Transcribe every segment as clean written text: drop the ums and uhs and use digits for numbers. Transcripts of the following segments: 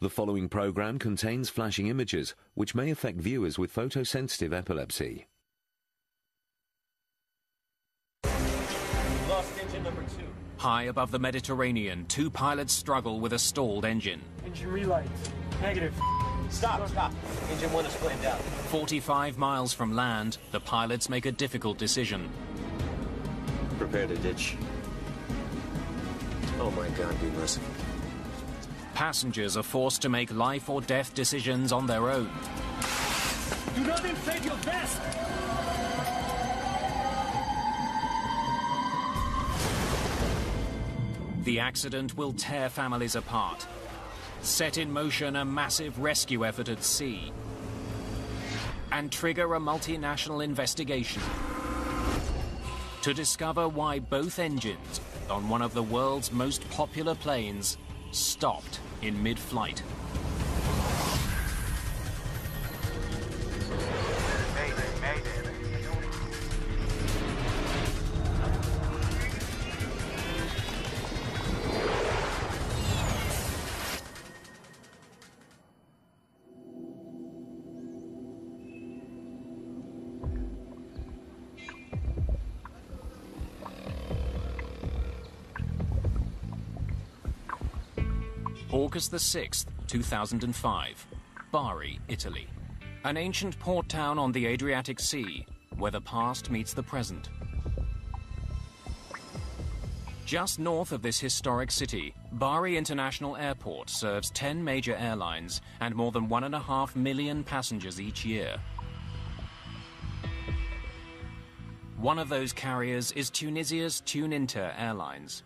The following program contains flashing images which may affect viewers with photosensitive epilepsy. Lost engine number 2. High above the Mediterranean, two pilots struggle with a stalled engine. Engine relight. Negative. Stop. Engine 1 is flamed out. 45 miles from land, the pilots make a difficult decision. Prepare to ditch. Oh my God, be merciful. Passengers are forced to make life or death decisions on their own. Do not inflate your vest! The accident will tear families apart. Set in motion a massive rescue effort at sea. And trigger a multinational investigation. To discover why both engines on one of the world's most popular planes stopped in mid-flight. Mayday. August the 6th, 2005, Bari, Italy. An ancient port town on the Adriatic Sea, where the past meets the present. Just north of this historic city, Bari International Airport serves 10 major airlines and more than 1.5 million passengers each year. One of those carriers is Tunisia's Tuninter Airlines.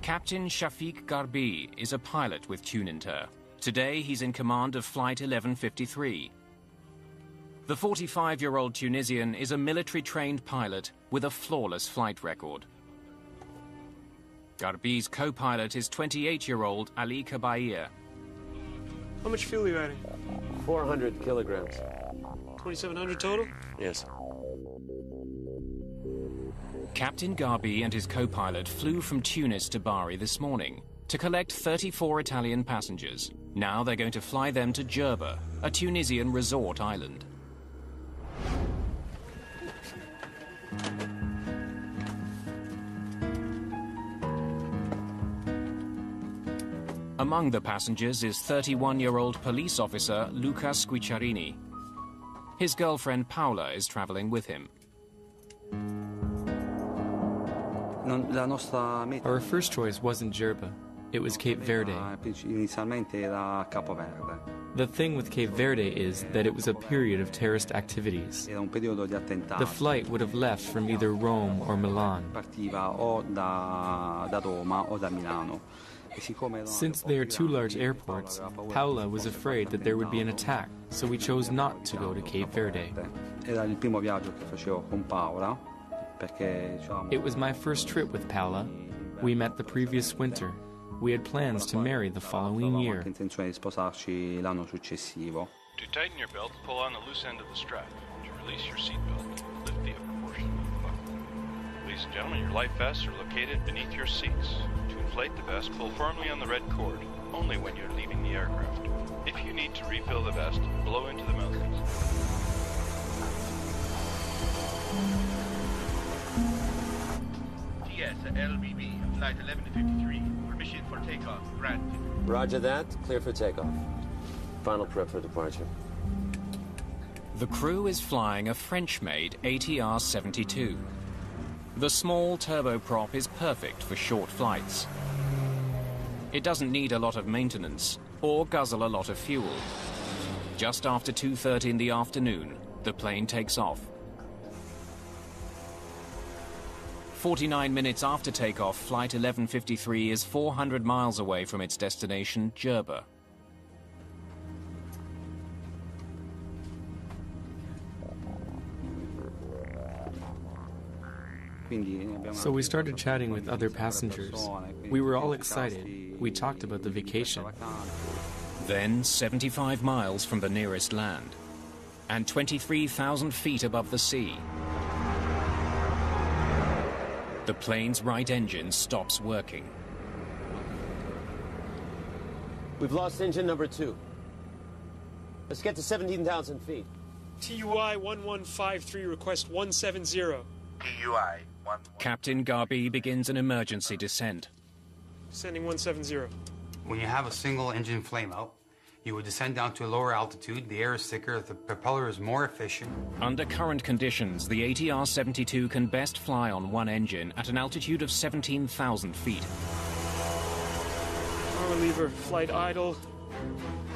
Captain Shafiq Garbi is a pilot with Tuninter. Today he's in command of Flight 1153. The 45-year-old Tunisian is a military-trained pilot with a flawless flight record. Garbi's co-pilot is 28-year-old Ali Kabair. How much fuel are you adding? 400 kilograms. 2,700 total? Yes. Captain Garbi and his co-pilot flew from Tunis to Bari this morning to collect 34 Italian passengers. Now they're going to fly them to Jerba, a Tunisian resort island. Among the passengers is 31-year-old police officer Luca Squicciarini. His girlfriend Paola is traveling with him. Our first choice wasn't Jerba, it was Cape Verde. The thing with Cape Verde is that it was a period of terrorist activities. The flight would have left from either Rome or Milan. Since they are two large airports, Paola was afraid that there would be an attack, so we chose not to go to Cape Verde. It was my first trip with Paola. We met the previous winter. We had plans to marry the following year. To tighten your belt, pull on the loose end of the strap. To release your seatbelt, lift the upper portion of the buckle. Ladies and gentlemen, your life vests are located beneath your seats. To inflate the vest, pull firmly on the red cord, only when you're leaving the aircraft. If you need to refill the vest, blow into the mouthpiece. LBB, Flight 1153, permission for takeoff, granted. Roger that, clear for takeoff. Final prep for departure. The crew is flying a French-made ATR-72. The small turboprop is perfect for short flights. It doesn't need a lot of maintenance or guzzle a lot of fuel. Just after 2:30 in the afternoon, the plane takes off. 49 minutes after takeoff, Flight 1153 is 400 miles away from its destination, Jerba. So we started chatting with other passengers. We were all excited. We talked about the vacation. Then, 75 miles from the nearest land, and 23,000 feet above the sea, the plane's right engine stops working. We've lost engine number 2. Let's get to 17,000 feet. TUI 1153, request 170. TUI 11. Captain Garbi begins an emergency descent. Sending 170. When you have a single engine flame out, you would descend down to a lower altitude, the air is thicker, the propeller is more efficient. Under current conditions, the ATR-72 can best fly on one engine at an altitude of 17,000 feet. Power lever, flight idle,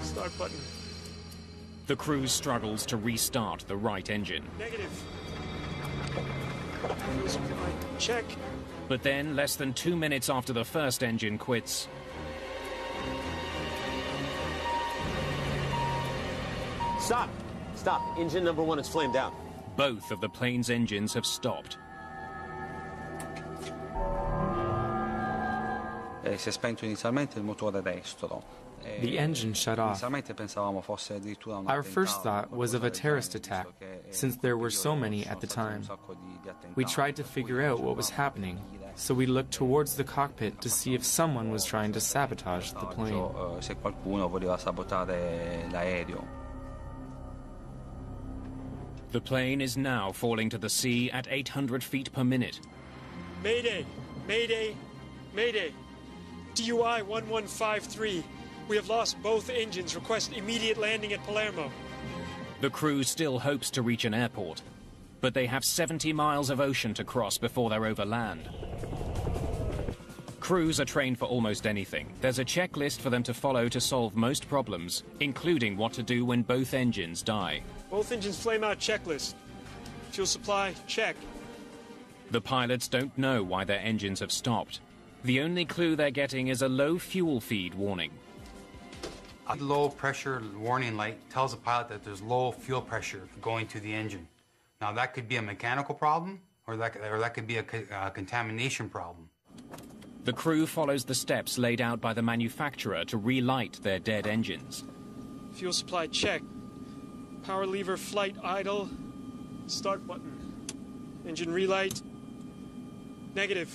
start button. The crew struggles to restart the right engine. Negative. Fuel supply, check. But then, less than 2 minutes after the first engine quits, Stop! Stop. Engine number 1 is flamed out. both of the plane's engines have stopped. Si è spento inizialmente il motore destro. The engine shut off. Our first thought was of a terrorist attack, since there were so many at the time. We tried to figure out what was happening, so we looked towards the cockpit to see if someone was trying to sabotage the plane. Se qualcuno voleva sabotare l'aereo. The plane is now falling to the sea at 800 feet per minute. Mayday, Mayday, Mayday. TUI 1153. We have lost both engines. Request immediate landing at Palermo. The crew still hopes to reach an airport, but they have 70 miles of ocean to cross before they're over land. Crews are trained for almost anything. There's a checklist for them to follow to solve most problems, including what to do when both engines die. Both engines flame out checklist. Fuel supply, check. The pilots don't know why their engines have stopped. The only clue they're getting is a low fuel feed warning. A low pressure warning light tells the pilot that there's low fuel pressure going to the engine. Now that could be a mechanical problem, or that could be a contamination problem. The crew follows the steps laid out by the manufacturer to relight their dead engines. Fuel supply, check. Power lever, flight idle. Start button. Engine relight. Negative.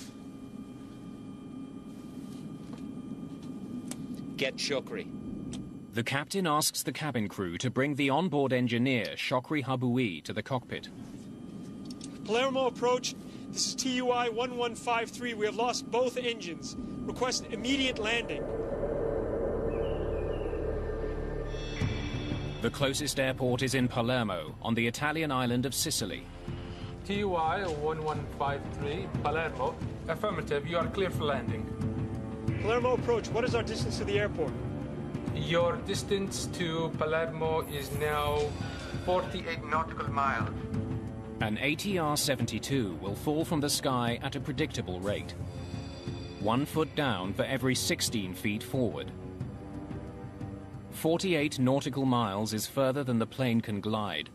Get Shokri. The captain asks the cabin crew to bring the onboard engineer, Shokri Habui, to the cockpit. Palermo approach. This is TUI 1153. We have lost both engines. Request immediate landing. The closest airport is in Palermo, on the Italian island of Sicily. TUI 1153, Palermo. Affirmative, you are clear for landing. Palermo approach. What is our distance to the airport? Your distance to Palermo is now 48 nautical miles. An ATR-72 will fall from the sky at a predictable rate. 1 foot down for every 16 feet forward. 48 nautical miles is further than the plane can glide.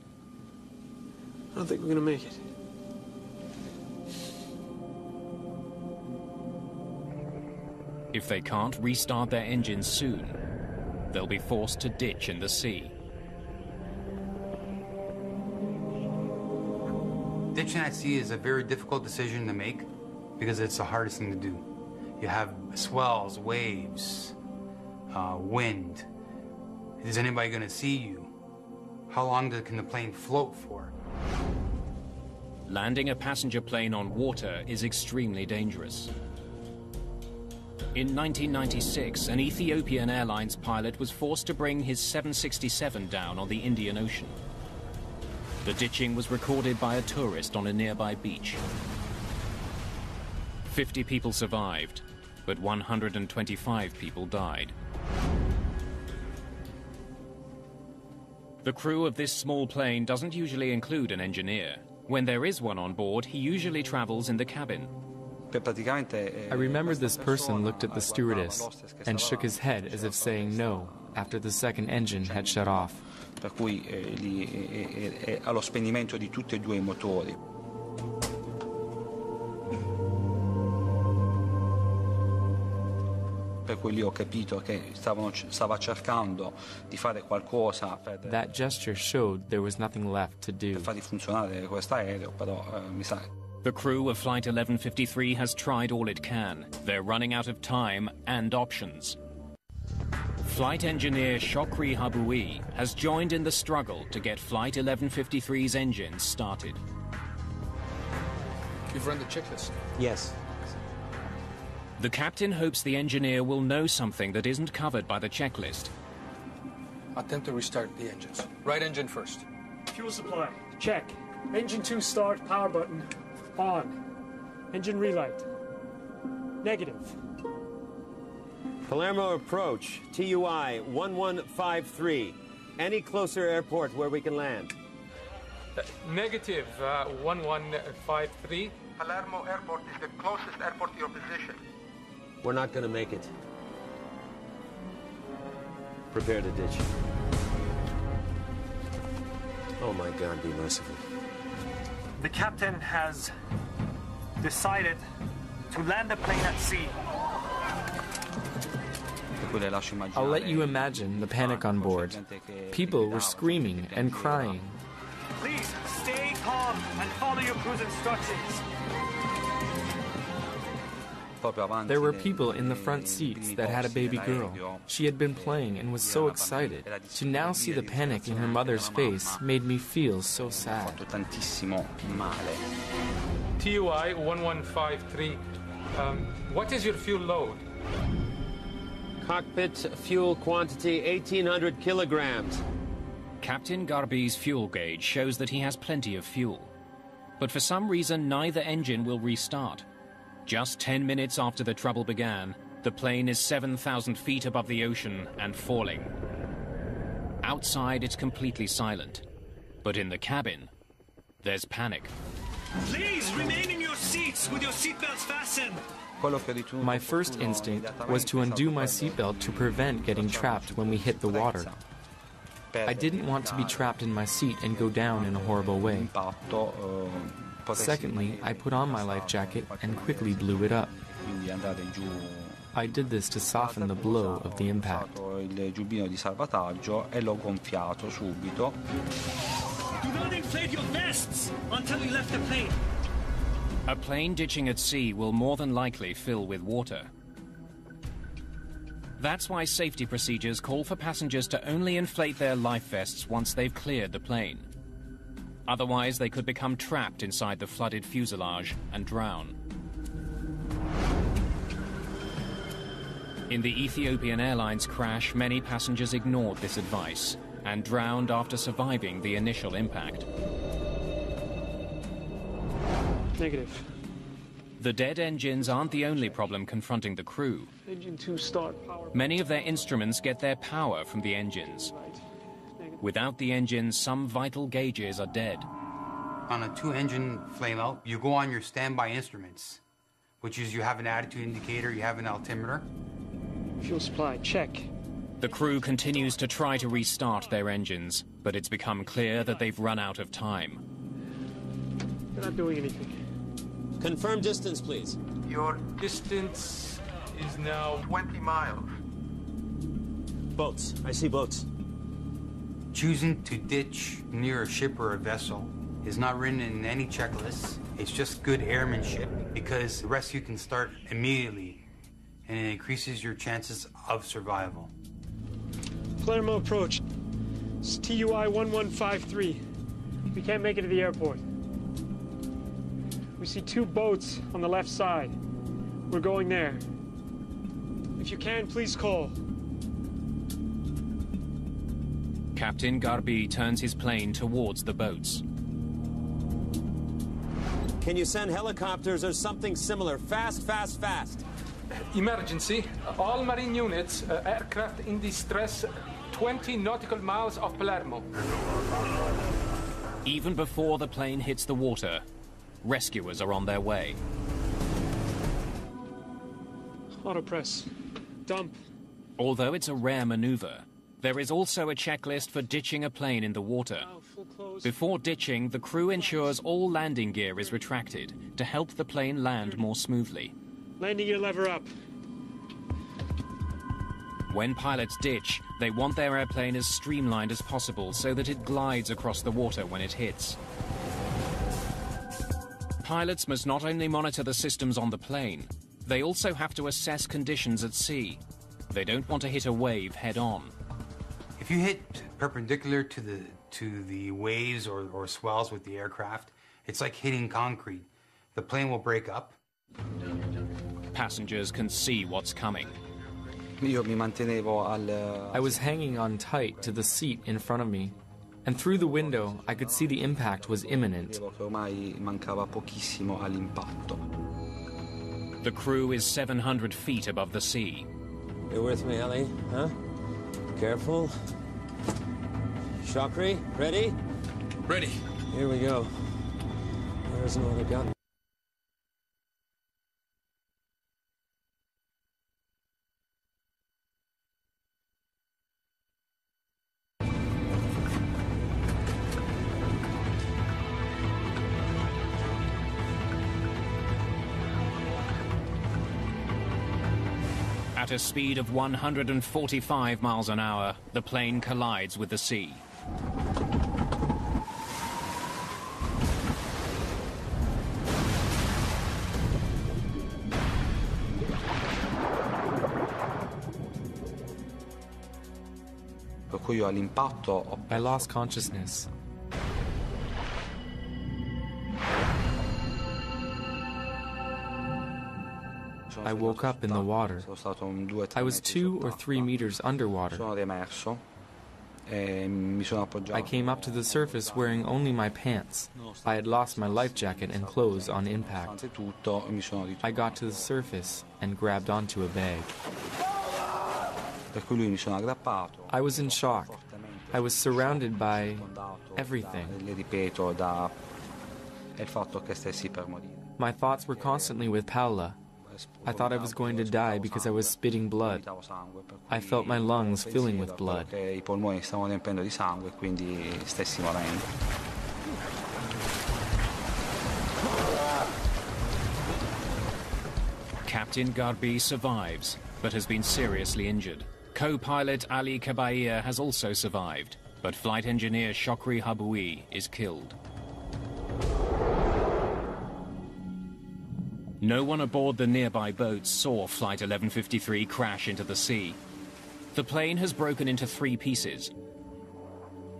I don't think we're gonna make it. If they can't restart their engines soon, they'll be forced to ditch in the sea. Ditching at sea is a very difficult decision to make because it's the hardest thing to do. You have swells, waves, wind. Is anybody going to see you? How long can the plane float for? Landing a passenger plane on water is extremely dangerous. In 1996, an Ethiopian Airlines pilot was forced to bring his 767 down on the Indian Ocean. The ditching was recorded by a tourist on a nearby beach. 50 people survived, but 125 people died. The crew of this small plane doesn't usually include an engineer. When there is one on board, he usually travels in the cabin. I remembered this person looked at the stewardess and shook his head as if saying no after the second engine had shut off. Per cui è allo spegnimento di tutti e due I motori. Per cui lì ho capito che stava cercando di fare qualcosa per That gesture showed there was nothing left to do. per far funzionare questo aereo, però mi sa. The crew of Flight 1153 has tried all it can. They're running out of time and options. Flight engineer Shokri Haboui has joined in the struggle to get Flight 1153's engines started. You've run the checklist? Yes. The captain hopes the engineer will know something that isn't covered by the checklist. Attempt to restart the engines. Right engine first. Fuel supply, check. Engine 2 start, power button, on. Engine relight, negative. Palermo approach, TUI 1153. Any closer airport where we can land? Negative 1153. Palermo Airport is the closest airport to your position. We're not going to make it. Prepare to ditch. Oh my God, be merciful. The captain has decided to land the plane at sea. I'll let you imagine the panic on board. People were screaming and crying. Please stay calm and follow your crew's instructions. There were people in the front seats that had a baby girl. She had been playing and was so excited. To now see the panic in her mother's face made me feel so sad. TUI 1153. What is your fuel load? Cockpit fuel quantity 1,800 kilograms. Captain Garbi's fuel gauge shows that he has plenty of fuel. But for some reason, neither engine will restart. Just 10 minutes after the trouble began, the plane is 7,000 feet above the ocean and falling. Outside, it's completely silent. But in the cabin, there's panic. Please remain in your seats with your seatbelts fastened. My first instinct was to undo my seatbelt to prevent getting trapped when we hit the water. I didn't want to be trapped in my seat and go down in a horrible way. Secondly, I put on my life jacket and quickly blew it up. I did this to soften the blow of the impact. Do not inflate your vests until you left the plane. A plane ditching at sea will more than likely fill with water. That's why safety procedures call for passengers to only inflate their life vests once they've cleared the plane. Otherwise, they could become trapped inside the flooded fuselage and drown. In the Ethiopian Airlines crash, many passengers ignored this advice and drowned after surviving the initial impact. Negative. The dead engines aren't the only problem confronting the crew. Engine 2 start, power. Many of their instruments get their power from the engines. Without the engines, some vital gauges are dead. On a 2-engine flame-out, you go on your standby instruments, which is you have an attitude indicator, you have an altimeter. Fuel supply, check. The crew continues to try to restart their engines, but it's become clear that they've run out of time. They're not doing anything. Confirm distance, please. Your distance is now 20 miles. Boats. I see boats. Choosing to ditch near a ship or a vessel is not written in any checklist. It's just good airmanship because the rescue can start immediately and it increases your chances of survival. Palermo approach. It's TUI 1153. We can't make it to the airport. We see 2 boats on the left side. We're going there. If you can, please call. Captain Garbi turns his plane towards the boats. Can you send helicopters or something similar? Fast, fast, fast. Emergency. All marine units, aircraft in distress, 20 nautical miles off Palermo. Even before the plane hits the water, rescuers are on their way. Autopress. Dump. Although it's a rare maneuver, there is also a checklist for ditching a plane in the water. Before ditching, the crew ensures all landing gear is retracted to help the plane land more smoothly. Landing gear lever up. When pilots ditch, they want their airplane as streamlined as possible so that it glides across the water when it hits. Pilots must not only monitor the systems on the plane, they also have to assess conditions at sea. They don't want to hit a wave head-on. If you hit perpendicular to the waves or swells with the aircraft, it's like hitting concrete. The plane will break up. Passengers can see what's coming. I was hanging on tight to the seat in front of me, and through the window I could see the impact was imminent. The crew is 700 feet above the sea. You're with me, Ellie, huh? Careful. Chakri, ready? Ready. Here we go. There's no other gun. At a speed of 145 miles an hour, the plane collides with the sea. I lost consciousness. I woke up in the water. I was 2 or 3 meters underwater. I came up to the surface wearing only my pants. I had lost my life jacket and clothes on impact. I got to the surface and grabbed onto a bag. I was in shock. I was surrounded by everything. My thoughts were constantly with Paola. I thought I was going to die because I was spitting blood. I felt my lungs filling with blood. Captain Garbi survives, but has been seriously injured. Co-pilot Ali Kabair has also survived, but flight engineer Chokri Haboui is killed. No one aboard the nearby boat saw Flight 1153 crash into the sea. The plane has broken into 3 pieces.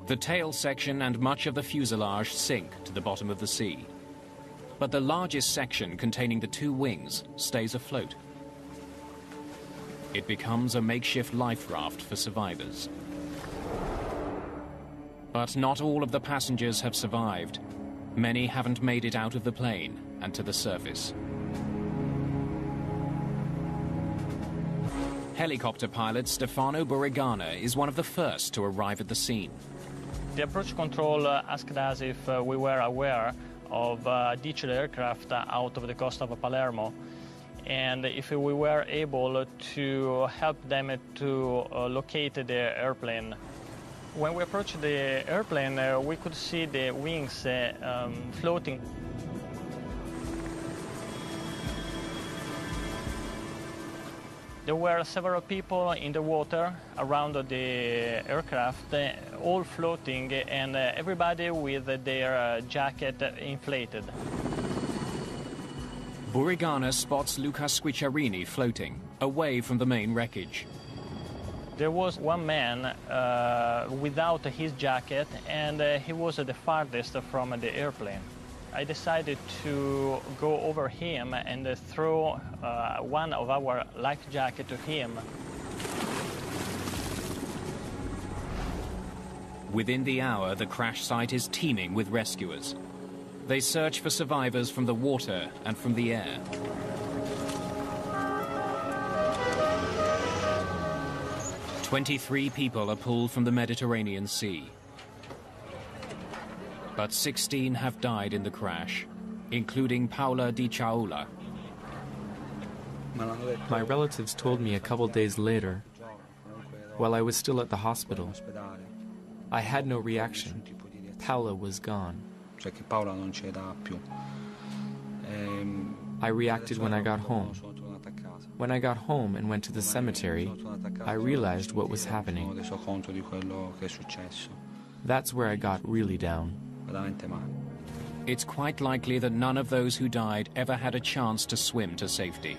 The tail section and much of the fuselage sink to the bottom of the sea. But the largest section, containing the 2 wings, stays afloat. It becomes a makeshift life raft for survivors. But not all of the passengers have survived. Many haven't made it out of the plane and to the surface. Helicopter pilot Stefano Borigana is one of the first to arrive at the scene. The approach control asked us if we were aware of ditched aircraft out of the coast of Palermo, and if we were able to help them to locate the airplane. When we approached the airplane, we could see the wings floating. There were several people in the water around the aircraft, all floating, and everybody with their jacket inflated. Borigana spots Luca Squicciarini floating, away from the main wreckage. There was one man without his jacket, and he was the farthest from the airplane. I decided to go over him and throw one of our life jackets to him. Within the hour, the crash site is teeming with rescuers. They search for survivors from the water and from the air. "23 people are pulled from the Mediterranean Sea. But 16 have died in the crash, including Paola Di Ciaola. My relatives told me a couple days later, while I was still at the hospital. I had no reaction. Paola was gone. I reacted when I got home. When I got home and went to the cemetery, I realized what was happening. That's where I got really down. It's quite likely that none of those who died ever had a chance to swim to safety.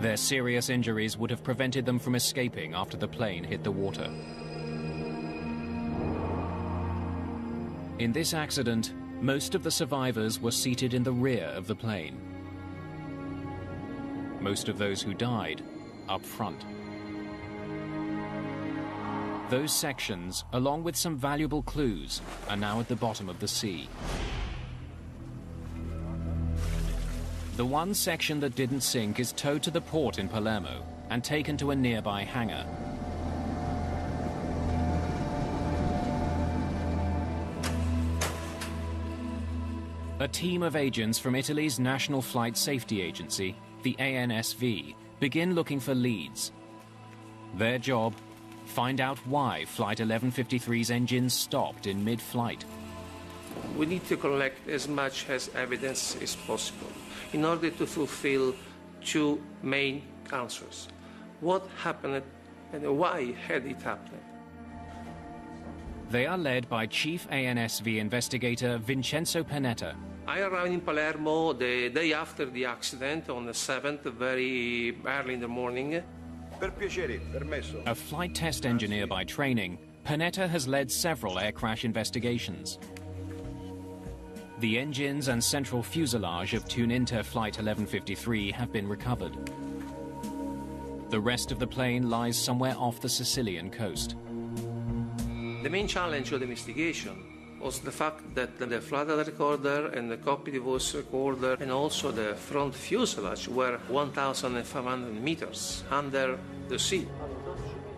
Their serious injuries would have prevented them from escaping after the plane hit the water. In this accident, most of the survivors were seated in the rear of the plane. Most of those who died up front. Those sections, along with some valuable clues, are now at the bottom of the sea. The one section that didn't sink is towed to the port in Palermo and taken to a nearby hangar. A team of agents from Italy's National Flight Safety Agency, the ANSV, begin looking for leads. Their job? Find out why Flight 1153's engines stopped in mid-flight. We need to collect as much as evidence as possible in order to fulfill two main answers. What happened and why had it happened? They are led by Chief ANSV investigator Vincenzo Panetta. I arrived in Palermo the day after the accident, on the 7th, very early in the morning. Per piacere, permesso. A flight test engineer by training, Panetta has led several air crash investigations. The engines and central fuselage of Tuninter Flight 1153 have been recovered. The rest of the plane lies somewhere off the Sicilian coast. The main challenge of the investigation was the fact that the flight data recorder and the cockpit voice recorder and also the front fuselage were 1,500 meters under the sea.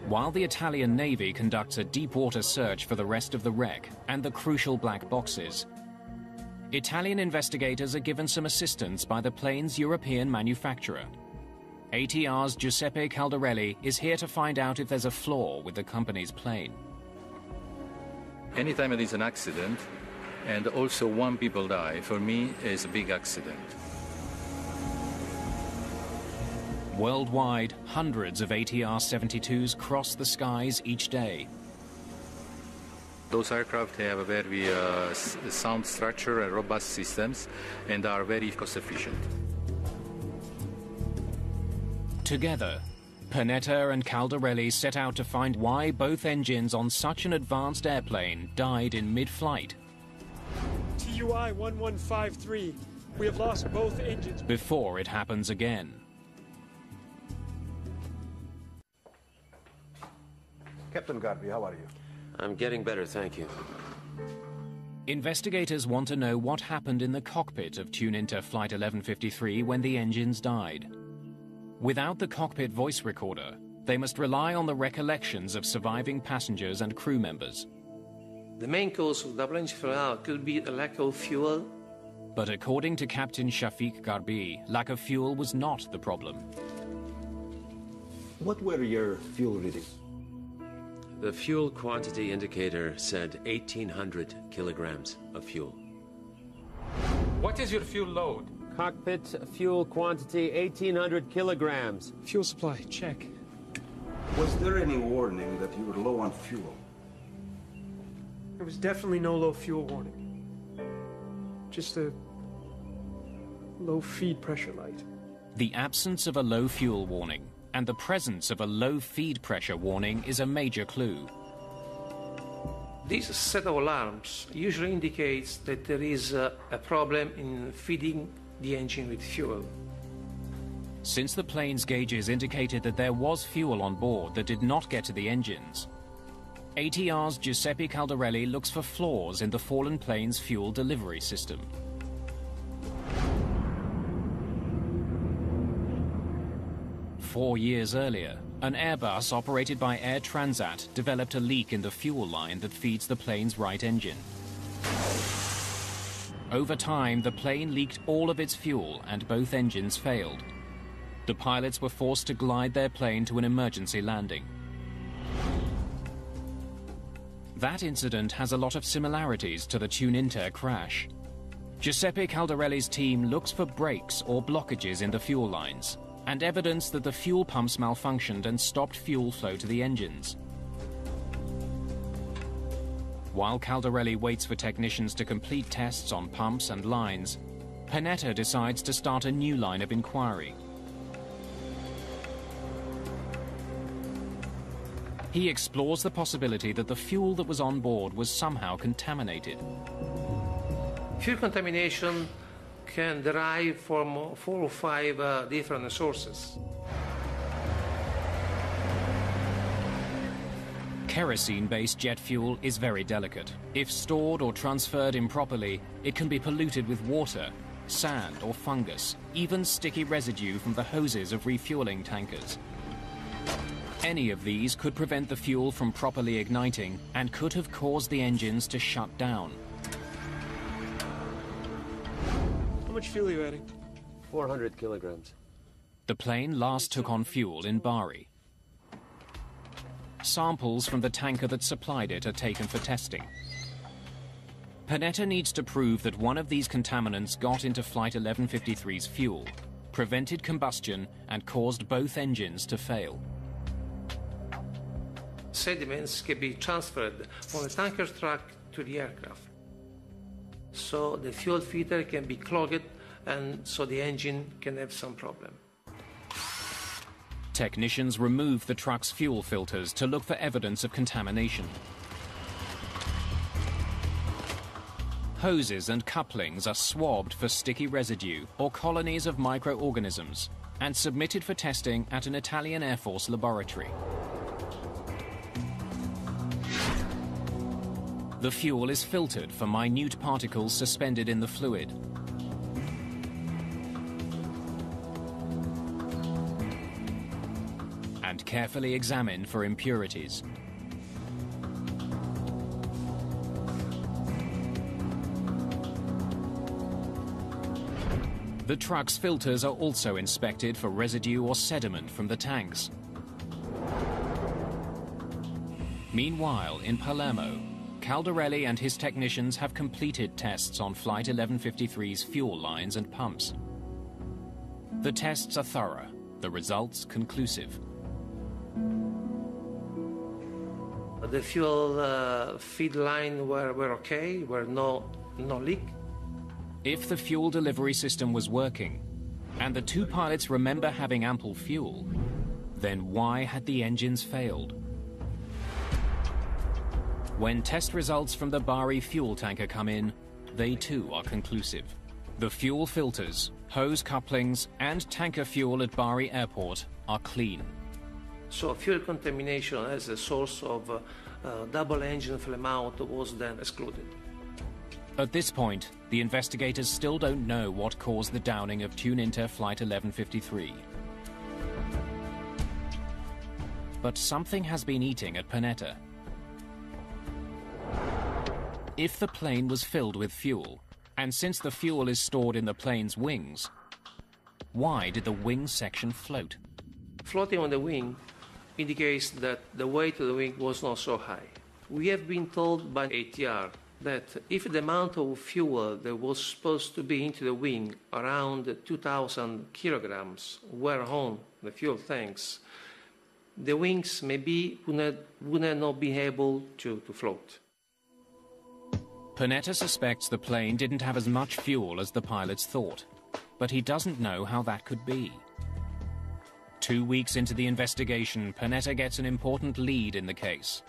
While the Italian Navy conducts a deep-water search for the rest of the wreck and the crucial black boxes, Italian investigators are given some assistance by the plane's European manufacturer. ATR's Giuseppe Caldarelli is here to find out if there's a flaw with the company's plane. Anytime there is an accident, and also one people die, for me is a big accident. Worldwide, hundreds of ATR-72s cross the skies each day. Those aircraft have a very sound structure and robust systems and are very cost efficient. Together, Panetta and Caldarelli set out to find why both engines on such an advanced airplane died in mid-flight. TUI 1153, we have lost both engines. Before it happens again. Captain Garvey, how are you? I'm getting better, thank you. Investigators want to know what happened in the cockpit of Tuninter Flight 1153 when the engines died. Without the cockpit voice recorder, they must rely on the recollections of surviving passengers and crew members. The main cause of double engine failure could be a lack of fuel. But according to Captain Shafiq Garbi, lack of fuel was not the problem. What were your fuel readings? The fuel quantity indicator said 1,800 kilograms of fuel. What is your fuel load? Cockpit fuel quantity 1,800 kilograms. Fuel supply, check. Was there any warning that you were low on fuel? There was definitely no low fuel warning. Just a low feed pressure light. The absence of a low fuel warning and the presence of a low feed pressure warning is a major clue. This set of alarms usually indicates that there is a problem in feeding the engine with fuel. Since the plane's gauges indicated that there was fuel on board that did not get to the engines, ATR's Giuseppe Caldarelli looks for flaws in the fallen plane's fuel delivery system. Four years earlier, an Airbus operated by Air Transat developed a leak in the fuel line that feeds the plane's right engine. Over time, the plane leaked all of its fuel and both engines failed. The pilots were forced to glide their plane to an emergency landing. That incident has a lot of similarities to the Tuninter crash. Giuseppe Caldarelli's team looks for breaks or blockages in the fuel lines and evidence that the fuel pumps malfunctioned and stopped fuel flow to the engines. While Caldarelli waits for technicians to complete tests on pumps and lines, Panetta decides to start a new line of inquiry. He explores the possibility that the fuel that was on board was somehow contaminated. Fuel contamination can derive from 4 or 5 different sources. Kerosene-based jet fuel is very delicate. If stored or transferred improperly, it can be polluted with water, sand or fungus, even sticky residue from the hoses of refueling tankers. Any of these could prevent the fuel from properly igniting and could have caused the engines to shut down. How much fuel are you adding? 400 kilograms. The plane last took on fuel in Bari. Samples from the tanker that supplied it are taken for testing. Panetta needs to prove that one of these contaminants got into Flight 1153's fuel, prevented combustion, and caused both engines to fail. Sediments can be transferred from the tanker truck to the aircraft. So the fuel filter can be clogged, and so the engine can have some problem. Technicians remove the truck's fuel filters to look for evidence of contamination. Hoses and couplings are swabbed for sticky residue or colonies of microorganisms and submitted for testing at an Italian Air Force laboratory. The fuel is filtered for minute particles suspended in the fluid. And carefully examined for impurities. The truck's filters are also inspected for residue or sediment from the tanks. Meanwhile, in Palermo, Caldarelli and his technicians have completed tests on Flight 1153's fuel lines and pumps. The tests are thorough, the results conclusive. The fuel feed line were okay, were no leak. If the fuel delivery system was working, and the two pilots remember having ample fuel, then why had the engines failed? When test results from the Bari fuel tanker come in, they too are conclusive. The fuel filters, hose couplings, and tanker fuel at Bari airport are clean. So fuel contamination as a source of double engine flame out was then excluded. At this point, the investigators still don't know what caused the downing of Tuninter Flight 1153. But something has been eating at Panetta. If the plane was filled with fuel, and since the fuel is stored in the plane's wings, why did the wing section float? Floating on the wing indicates that the weight of the wing was not so high. We have been told by ATR that if the amount of fuel that was supposed to be into the wing, around 2,000 kilograms, were on the fuel tanks, the wings maybe would not be able to float. Panetta suspects the plane didn't have as much fuel as the pilots thought, but he doesn't know how that could be. 2 weeks into the investigation, Panetta gets an important lead in the case.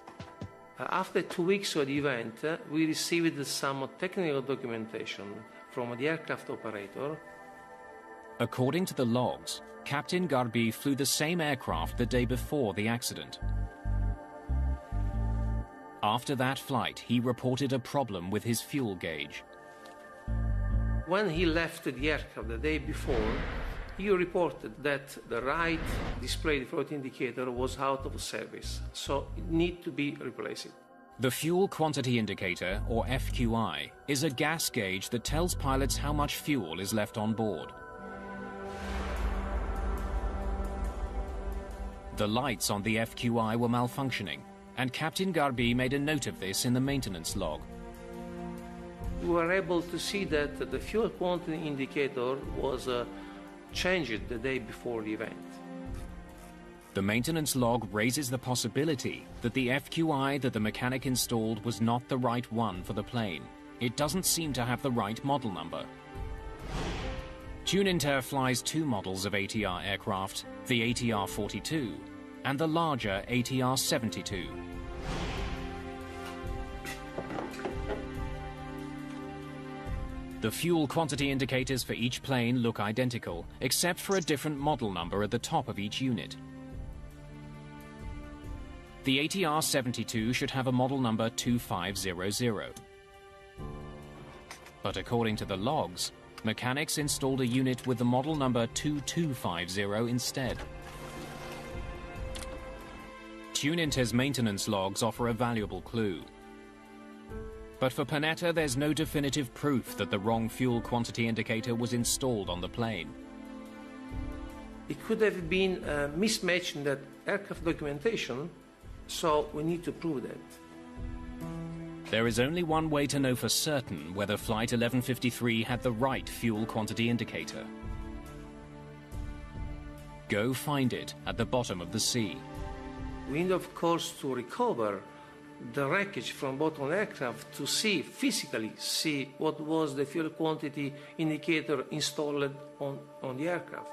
After 2 weeks of the event, we received some technical documentation from the aircraft operator. According to the logs, Captain Garbi flew the same aircraft the day before the accident. After that flight, he reported a problem with his fuel gauge. When he left the aircraft the day before, he reported that the right display float indicator was out of service, so it needs to be replaced. The Fuel Quantity Indicator, or FQI, is a gas gauge that tells pilots how much fuel is left on board. The lights on the FQI were malfunctioning, and Captain Garbi made a note of this in the maintenance log. We were able to see that the fuel quantity indicator was changed the day before the event. The maintenance log raises the possibility that the FQI that the mechanic installed was not the right one for the plane. It doesn't seem to have the right model number. Tuninter flies two models of ATR aircraft, the ATR-42 and the larger ATR-72. The fuel quantity indicators for each plane look identical, except for a different model number at the top of each unit. The ATR-72 should have a model number 2500. But according to the logs, mechanics installed a unit with the model number 2250 instead. Tuninter's maintenance logs offer a valuable clue. But for Panetta, there's no definitive proof that the wrong fuel quantity indicator was installed on the plane. It could have been a mismatch in that aircraft documentation, so we need to prove that. There is only one way to know for certain whether Flight 1153 had the right fuel quantity indicator. Go find it at the bottom of the sea. We need, of course, to recover the wreckage from bottom aircraft to physically see what was the fuel quantity indicator installed on the aircraft.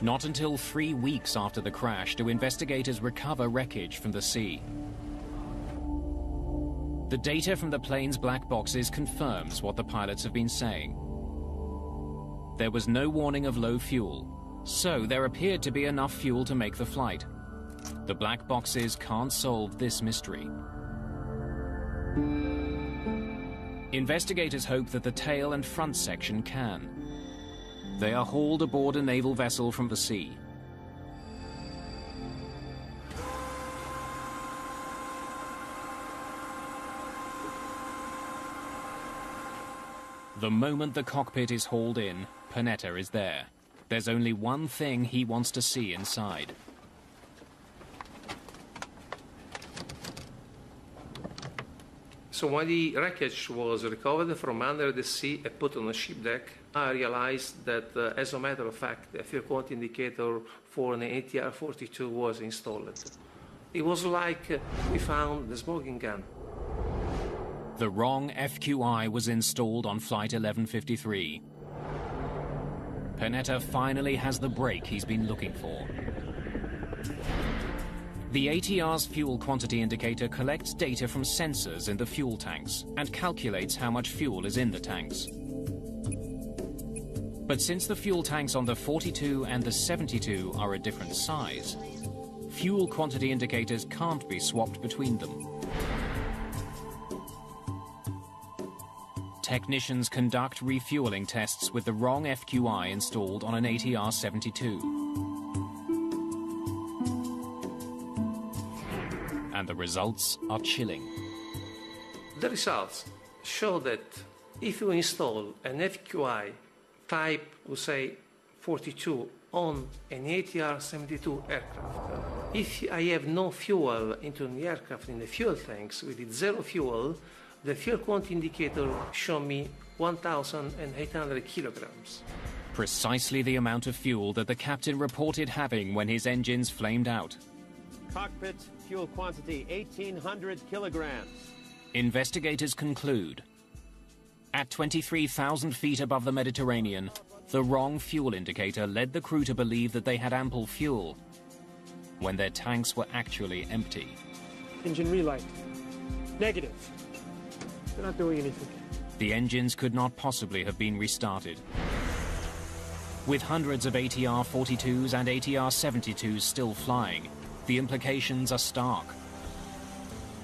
Not until 3 weeks after the crash do investigators recover wreckage from the sea. The data from the plane's black boxes confirms what the pilots have been saying. There was no warning of low fuel, so there appeared to be enough fuel to make the flight. The black boxes can't solve this mystery. Investigators hope that the tail and front section can. They are hauled aboard a naval vessel from the sea. The moment the cockpit is hauled in, Panetta is there. There's only one thing he wants to see inside. So when the wreckage was recovered from under the sea and put on the ship deck, I realized that, as a matter of fact, the fuel quantity indicator for an ATR-42 was installed. It was like we found the smoking gun. The wrong FQI was installed on Flight 1153. Panetta finally has the break he's been looking for. The ATR's fuel quantity indicator collects data from sensors in the fuel tanks and calculates how much fuel is in the tanks. But since the fuel tanks on the 42 and the 72 are a different size, fuel quantity indicators can't be swapped between them. Technicians conduct refueling tests with the wrong FQI installed on an ATR-72. And the results are chilling. The results show that if you install an FQI type, we say 42, on an ATR-72 aircraft, if I have no fuel into the aircraft in the fuel tanks, with it zero fuel, the fuel quantity indicator show me 1,800 kilograms. Precisely the amount of fuel that the captain reported having when his engines flamed out. Cockpit fuel quantity, 1,800 kilograms. Investigators conclude, at 23,000 feet above the Mediterranean, the wrong fuel indicator led the crew to believe that they had ample fuel, when their tanks were actually empty. Engine relight. Negative. They're not doing anything. The engines could not possibly have been restarted. With hundreds of ATR-42s and ATR-72s still flying, the implications are stark.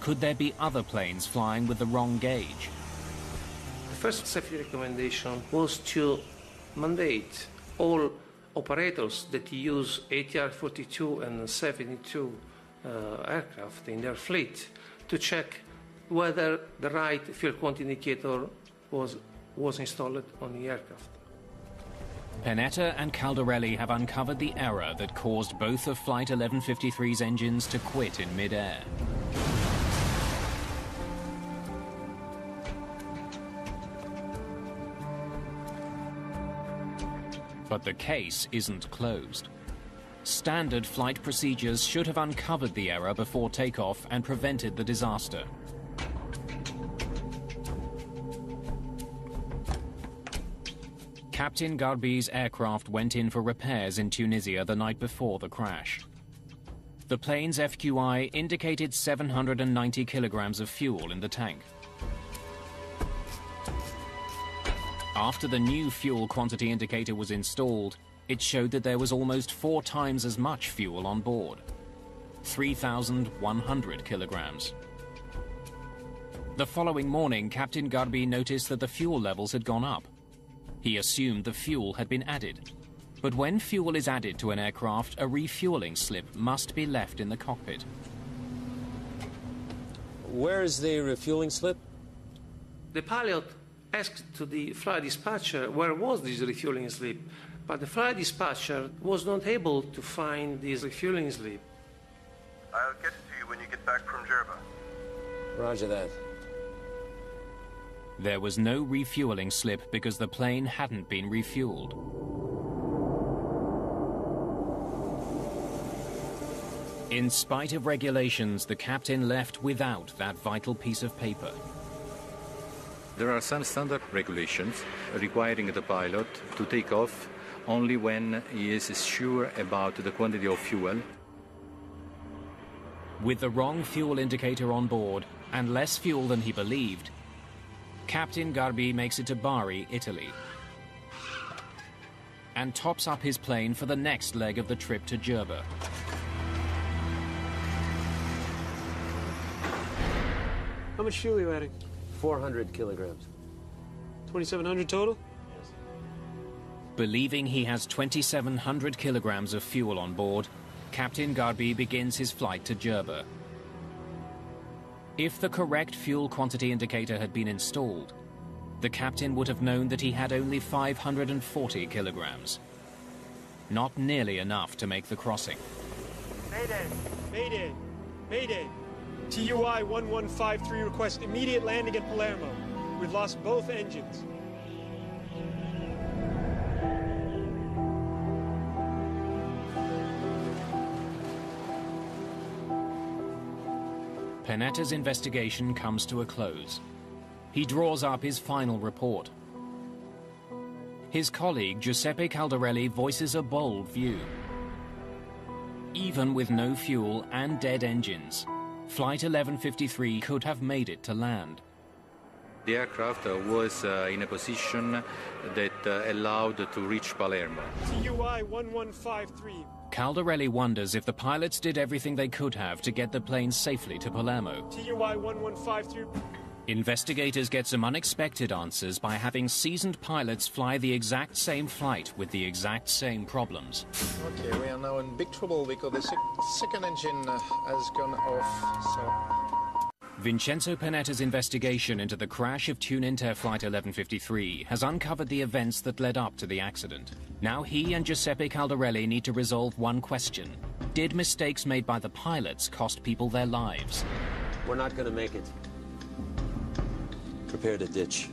Could there be other planes flying with the wrong gauge? The first safety recommendation was to mandate all operators that use ATR-42 and 72 aircraft in their fleet to check whether the right fuel quantity indicator was installed on the aircraft. Panetta and Caldarelli have uncovered the error that caused both of Flight 1153's engines to quit in mid-air. But the case isn't closed. Standard flight procedures should have uncovered the error before takeoff and prevented the disaster. Captain Garbi's aircraft went in for repairs in Tunisia the night before the crash. The plane's FQI indicated 790 kilograms of fuel in the tank. After the new fuel quantity indicator was installed, it showed that there was almost 4 times as much fuel on board, 3,100 kilograms. The following morning, Captain Garbi noticed that the fuel levels had gone up. He assumed the fuel had been added. But when fuel is added to an aircraft, a refueling slip must be left in the cockpit. Where is the refueling slip? The pilot asked to the flight dispatcher where was this refueling slip, but the flight dispatcher was not able to find this refueling slip. I'll get it to you when you get back from Jerba. Roger that. There was no refueling slip because the plane hadn't been refueled. In spite of regulations, the captain left without that vital piece of paper. There are some standard regulations requiring the pilot to take off only when he is sure about the quantity of fuel. With the wrong fuel indicator on board and less fuel than he believed, Captain Garbi makes it to Bari, Italy, and tops up his plane for the next leg of the trip to Jerba. How much fuel are you adding? 400 kilograms. 2,700 total? Yes. Believing he has 2,700 kilograms of fuel on board, Captain Garbi begins his flight to Jerba. If the correct fuel quantity indicator had been installed, the captain would have known that he had only 540 kilograms. Not nearly enough to make the crossing. Mayday! Mayday! Mayday! TUI 1153 requests immediate landing at Palermo. We've lost both engines. Panetta's investigation comes to a close. He draws up his final report. His colleague, Giuseppe Caldarelli, voices a bold view. Even with no fuel and dead engines, Flight 1153 could have made it to land. The aircraft was in a position that allowed to reach Palermo. TUI 1153. Caldarelli wonders if the pilots did everything they could have to get the plane safely to Palermo. TUI 1153. Investigators get some unexpected answers by having seasoned pilots fly the exact same flight with the exact same problems. Okay, we are now in big trouble because the second engine has gone off, so... Vincenzo Panetta's investigation into the crash of Tuninter Flight 1153 has uncovered the events that led up to the accident. Now he and Giuseppe Caldarelli need to resolve one question. Did mistakes made by the pilots cost people their lives? We're not going to make it. Prepare to ditch.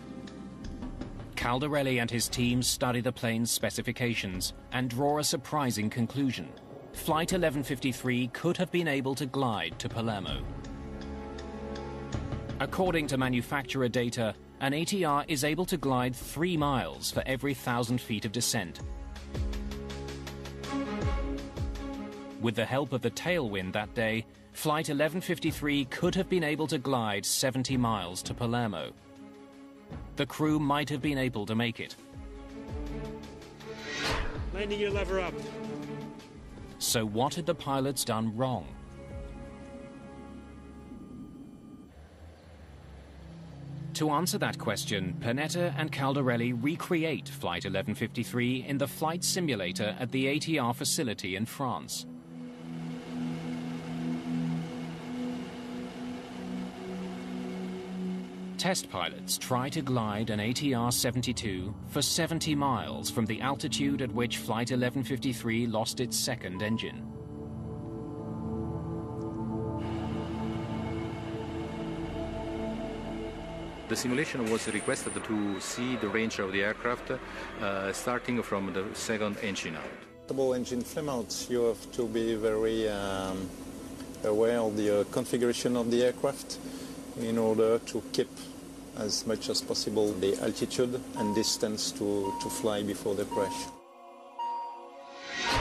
Caldarelli and his team study the plane's specifications and draw a surprising conclusion. Flight 1153 could have been able to glide to Palermo. According to manufacturer data, an ATR is able to glide 3 miles for every 1,000 feet of descent. With the help of the tailwind that day, Flight 1153 could have been able to glide 70 miles to Palermo. The crew might have been able to make it. Landing gear lever up. So what had the pilots done wrong? To answer that question, Panetta and Caldarelli recreate Flight 1153 in the flight simulator at the ATR facility in France. Test pilots try to glide an ATR-72 for 70 miles from the altitude at which Flight 1153 lost its second engine. The simulation was requested to see the range of the aircraft starting from the second engine out. Double engine flame out, you have to be very aware of the configuration of the aircraft in order to keep as much as possible the altitude and distance to fly before the crash.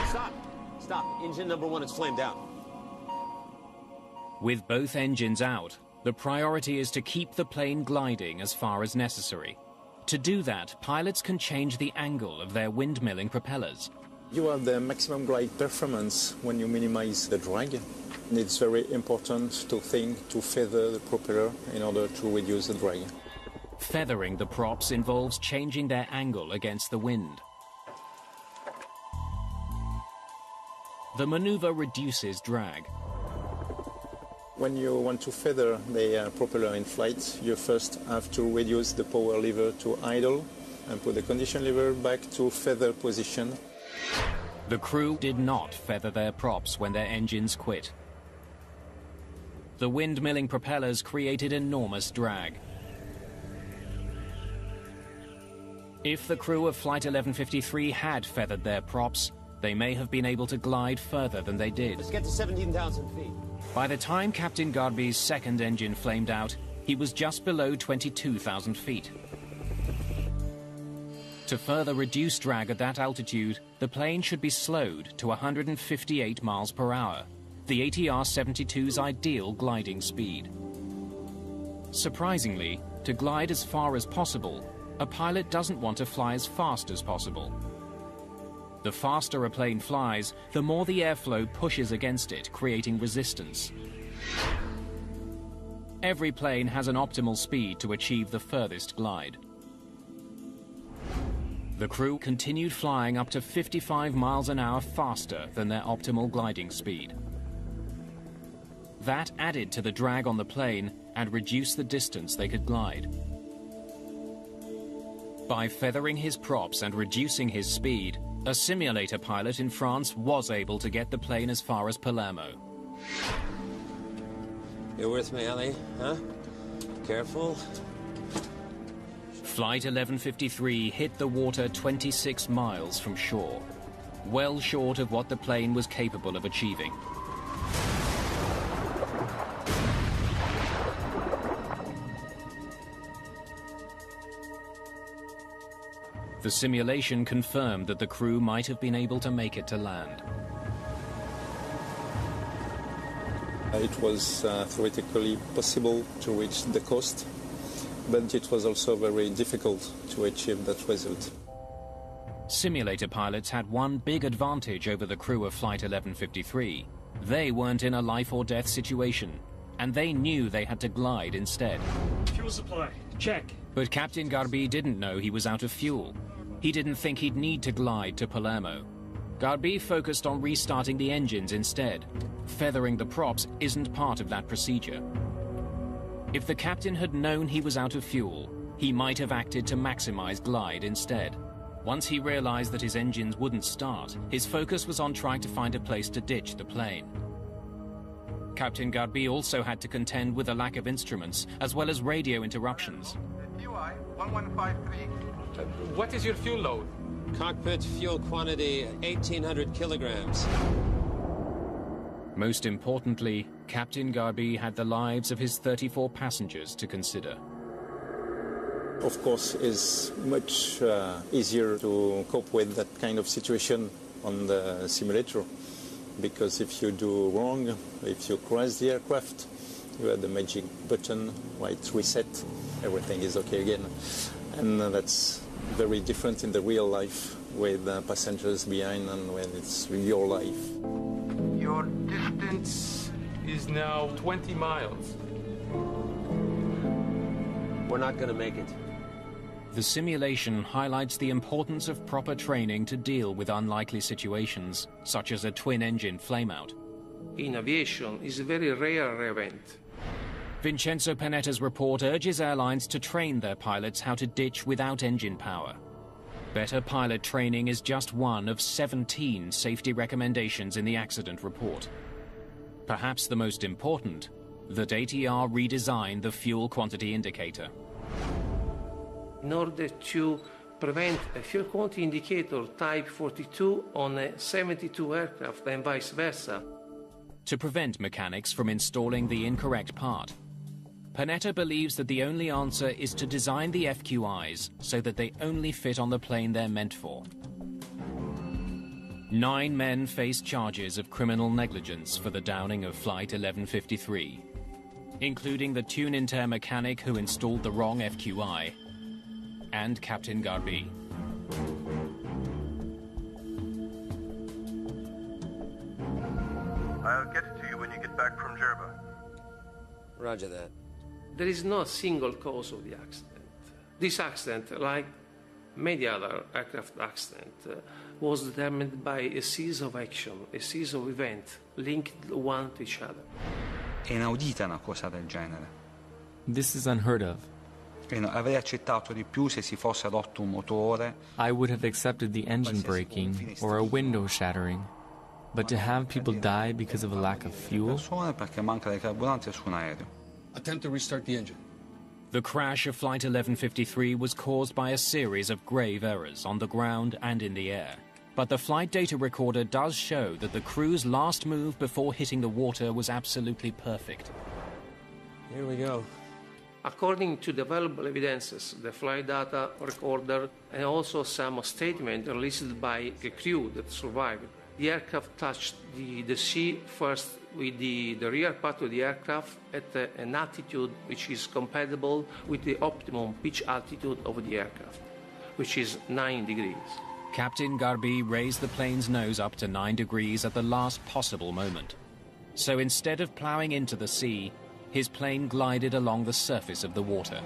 Stop! Stop. Engine number 1 is flamed out. With both engines out, the priority is to keep the plane gliding as far as necessary. To do that, pilots can change the angle of their windmilling propellers. You have the maximum glide performance when you minimize the drag. It's very important to feather the propeller in order to reduce the drag. Feathering the props involves changing their angle against the wind. The maneuver reduces drag. When you want to feather the propeller in flight, you first have to reduce the power lever to idle and put the condition lever back to feather position. The crew did not feather their props when their engines quit. The windmilling propellers created enormous drag. If the crew of Flight 1153 had feathered their props, they may have been able to glide further than they did. Let's get to 17,000 feet. By the time Captain Garby's second engine flamed out, he was just below 22,000 feet. To further reduce drag at that altitude, the plane should be slowed to 158 miles per hour, the ATR-72's ideal gliding speed. Surprisingly, to glide as far as possible, a pilot doesn't want to fly as fast as possible. The faster a plane flies, the more the airflow pushes against it, creating resistance. Every plane has an optimal speed to achieve the furthest glide. The crew continued flying up to 55 miles an hour faster than their optimal gliding speed. That added to the drag on the plane and reduced the distance they could glide. By feathering his props and reducing his speed, a simulator pilot in France was able to get the plane as far as Palermo. You're with me, Ellie, huh? Careful. Flight 1153 hit the water 26 miles from shore, well short of what the plane was capable of achieving. The simulation confirmed that the crew might have been able to make it to land. It was theoretically possible to reach the coast, but it was also very difficult to achieve that result. Simulator pilots had one big advantage over the crew of Flight 1153. They weren't in a life-or-death situation, and they knew they had to glide instead. Fuel supply, check. But Captain Garby didn't know he was out of fuel. He didn't think he'd need to glide to Palermo. Garby focused on restarting the engines instead. Feathering the props isn't part of that procedure. If the captain had known he was out of fuel, he might have acted to maximize glide instead. Once he realized that his engines wouldn't start, his focus was on trying to find a place to ditch the plane. Captain Garby also had to contend with a lack of instruments, as well as radio interruptions. UI 1153. What is your fuel load? Cockpit fuel quantity, 1,800 kilograms. Most importantly, Captain Garby had the lives of his 34 passengers to consider. Of course, it's much easier to cope with that kind of situation on the simulator, because if you do wrong, if you crash the aircraft, you have the magic button, right, reset, everything is okay again. And that's very different in the real life with passengers behind and when it's your life. Your distance is now 20 miles. We're not going to make it. The simulation highlights the importance of proper training to deal with unlikely situations, such as a twin-engine flameout. In aviation, it's a very rare event. Vincenzo Panetta's report urges airlines to train their pilots how to ditch without engine power. Better pilot training is just one of 17 safety recommendations in the accident report. Perhaps the most important, that ATR redesigned the fuel quantity indicator. In order to prevent a fuel quantity indicator type 42 on a 72 aircraft and vice versa. To prevent mechanics from installing the incorrect part. Panetta believes that the only answer is to design the FQIs so that they only fit on the plane they're meant for. 9 men face charges of criminal negligence for the downing of Flight 1153, including the tune-inter mechanic who installed the wrong FQI and Captain Garbi. I'll get it to you when you get back from Jerba. Roger that. There is no single cause of the accident. This accident, like many other aircraft accidents, was determined by a series of action, a series of events linked one to each other. È inaudita una cosa del genere. This is unheard of. Avrei accettato di più se si fosse rotto un motore. I would have accepted the engine breaking or a window shattering. But to have people die because of a lack of fuel? Perché manca di carburante su un aereo. Attempt to restart the engine. The crash of Flight 1153 was caused by a series of grave errors on the ground and in the air. But the flight data recorder does show that the crew's last move before hitting the water was absolutely perfect. Here we go. According to the available evidences, the flight data recorder and also some statement released by the crew that survived, the aircraft touched the sea first with the rear part of the aircraft at an altitude which is compatible with the optimum pitch altitude of the aircraft, which is 9 degrees. Captain Garbi raised the plane's nose up to 9 degrees at the last possible moment. So instead of ploughing into the sea, his plane glided along the surface of the water.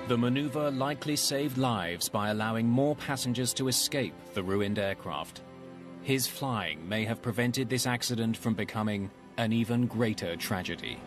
The maneuver likely saved lives by allowing more passengers to escape the ruined aircraft. His flying may have prevented this accident from becoming an even greater tragedy.